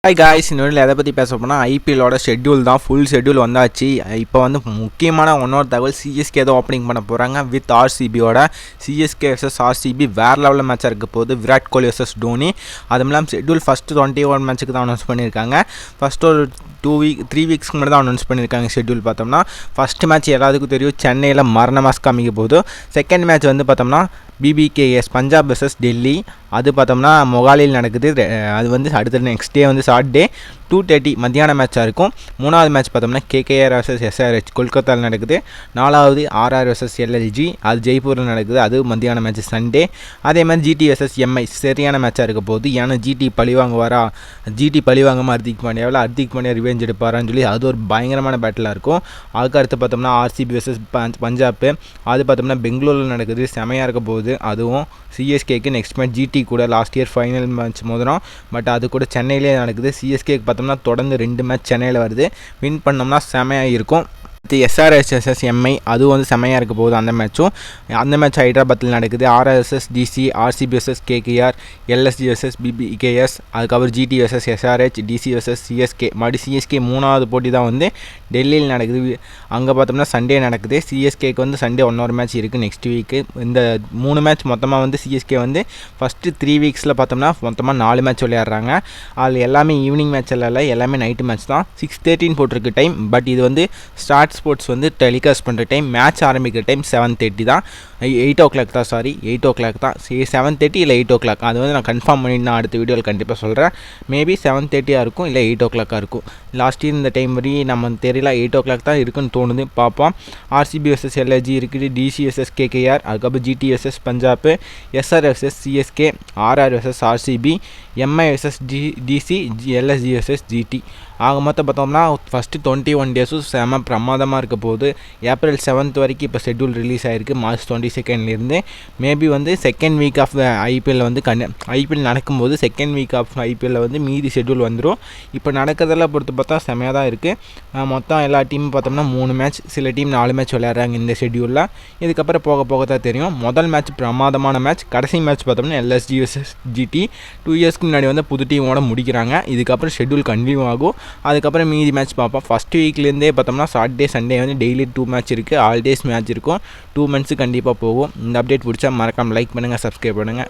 Hi guys, இன்னொரு எதை பற்றி பேச போனால் ஐபிஎல்லோட ஷெட்யூல் தான். ஃபுல் ஷெட்யூல் வந்தாச்சு. இப்போ வந்து முக்கியமான இன்னொரு தகவல், சிஎஸ்கே தான் ஓப்பனிங் பண்ண போகிறாங்க வித் ஆர்சிபியோட. சிஎஸ்கே vs ஆர்சிபி வேறு லெவலில் மேட்சாக இருக்க போகுது. விராட் கோலி vs டோனி. அதுவும் இல்லாமல் ஷெட்யூல் ஃபஸ்ட்டு 21 மேட்ச்சுக்கு தான் அனௌன்ஸ் பண்ணியிருக்காங்க. ஃபஸ்ட்டு ஒரு 3 வீக்ஸ்க்கு முன்னாடி தான் அனௌன்ஸ் பண்ணியிருக்காங்க. ஷெட்யூல் பார்த்தோம்னா ஃபஸ்ட்டு மேட்ச் எல்லாத்துக்கும் தெரியும், சென்னையில் மரண மாஸ் காமிக்க போகுது. செகண்ட் மேட்ச் வந்து பார்த்தோம்னா பிபிகேஎஸ் பஞ்சாப் vs டெல்லி. அது பார்த்தோம்னா மொகாலியில் நடக்குது. அது வந்து அடுத்த நெக்ஸ்ட் டே வந்து சாட்டர்டே 2:30 மத்தியான மேட்சாக இருக்கும். மூணாவது மேட்ச் பார்த்தோம்னா கேகேஆர் vs எஸ்ஆர்ஹெச் கொல்கத்தாவில் நடக்குது. நாலாவது ஆர்ஆர் vs எல்எல்ஜி, அது ஜெய்ப்பூரில் நடக்குது. அது மத்தியான மேட்ச் சண்டே. அதே மாதிரி ஜிடி vs எம்ஐ சரியான மேட்சாக இருக்க போகுது. ஏன்னா ஜிடி பழிவாங்குவாரா, ஜிடி பழிவாங்காமல் ஹர்திக் பாண்டியா ரிவெஞ்ச் எடுப்பாரான்னு சொல்லி அது ஒரு பயங்கரமான பேட்டிலாக இருக்கும். அதுக்கு அடுத்து பார்த்தோம்னா ஆர்சிபி vs பஞ்சாப், அது பார்த்தோம்னா பெங்களூரில் நடக்குது. செமையாக இருக்க போகுது. அதுவும் சிஎஸ்கேக்கு நெக்ஸ்ட் மேட்ச் ஜிடி கூட லாஸ்ட் இயர் ஃபைனல் மேட்ச் மோதிரம், பட் அது கூட சென்னையிலே நடக்குது. சிஎஸ்கேக்கு பார்த்தோம்னா தொடர்ந்து 2 மேட்ச் சென்னையில் வருது. வின் பண்ணோம்னா செமையாக இருக்கும். எஸ்ஆர்ஹெச் vs எம்ஐ, அதுவும் வந்து செமையாக இருக்க போகுது. அந்த மேட்ச் ஹைதராபாத்தில் நடக்குது. RR vs DC, RCB vs KKR, LSG vs PBKS, அதுக்கப்புறம் GT vs SRH, DC vs CSK. மறுபடியும் சிஎஸ்கே மூணாவது போட்டி தான் வந்து டெல்லியில் நடக்குது. அங்கே பார்த்தோம்னா சண்டே நடக்குது. சிஎஸ்கேக்கு வந்து சண்டே இன்னொரு மேட்ச் இருக்குது நெக்ஸ்ட் வீக்கு. இந்த 3 மேட்ச் மொத்தமாக வந்து சிஎஸ்கே வந்து ஃபஸ்ட்டு 3 வீக்ஸில் பார்த்தோம்னா மொத்தமாக 4 மேட்ச் விளையாடுறாங்க. அதில் எல்லாமே ஈவினிங் மேட்ச் இல்லை, எல்லாமே நைட்டு மேட்ச் தான். 6:13 போட்டிருக்கு டைம். பட் இது வந்து ஸ்போர்ட்ஸ் வந்து டெலிகாஸ்ட் பண்ணுற டைம். மேட்ச் ஆரம்பிக்கிற டைம் 7:30 தான், 8 o'clock தான். 8 o'clock தான். 7:30 இல்லை 8 o'clock, அது வந்து நான் கன்ஃபார்ம் பண்ணிட்டு நான் அடுத்த வீடியோவில் கண்டிப்பாக சொல்கிறேன். மேபி 7:30 இருக்கும், இல்லை 8 o'clock இருக்கும். லாஸ்ட் இயர் இந்த டைம் வரையும் நம்ம தெரியல, 8 o'clock தான் இருக்குன்னு தோணுது, பார்ப்போம். ஆர்சிபி vs எல்எல்ஜி இருக்குது, டிசி vs கேகேஆர், அதுக்கப்புறம் GT vs Punjab, SR vs CSK, RR vs RCB, MI vs DC, LSG vs GT. ஆக மொத்தம் பார்த்தோம்னா ஃபஸ்ட்டு 21 டேஸும் செம பிரமாதமாக இருக்க போகுது. ஏப்ரல் 7th வரைக்கும் இப்போ ஷெட்யூல் ரிலீஸ் ஆகிருக்கு. மார்ச் 22nd மேபி வந்து செகண்ட் வீக் ஆஃப் ஐபிஎல் வந்து ஐபிஎல் நடக்கும்போது செகண்ட் வீக் ஆஃப் ஐபிஎல்லில் வந்து மீதி ஷெட்யூல் வந்துடும். இப்போ நடக்கிறதெல்லாம் பொறுத்து பார்த்தா செமையாக தான் இருக்குது. மொத்தம் எல்லா டீமும் பார்த்தோம்னா 3 மேட்ச், சில டீம் 4 மேட்ச் விளையாடுறாங்க இந்த ஷெட்யூலில். இதுக்கப்புறம் போக தான் தெரியும். முதல் மேட்ச் பிரமாதமான மேட்ச். கடைசி மேட்ச் பார்த்தோம்னா எல்எஸ்ஜி vs ஜிடி. 2 இயர்ஸ்க்கு முன்னாடி வந்து புது டீமோட முடிக்கிறாங்க. இதுக்கப்புறம் ஷெட்யூல் கண்டினியூ ஆகும். அதுக்கப்புறம் மீதி மேட்ச் பார்ப்போம். ஃபஸ்ட் வீக்லேருந்தே பார்த்தோம்னா சாட்டர்டே சண்டே வந்து டெய்லி 2 மேட்ச் இருக்குது. ஆல் டேஸ் மேட்ச் இருக்கும். 2 months கண்டிப்பாக போகும். இந்த அப்டேட் பிடிச்சா மறக்காமல் லைக் பண்ணுங்கள், சப்ஸ்கிரைப் பண்ணுங்கள்.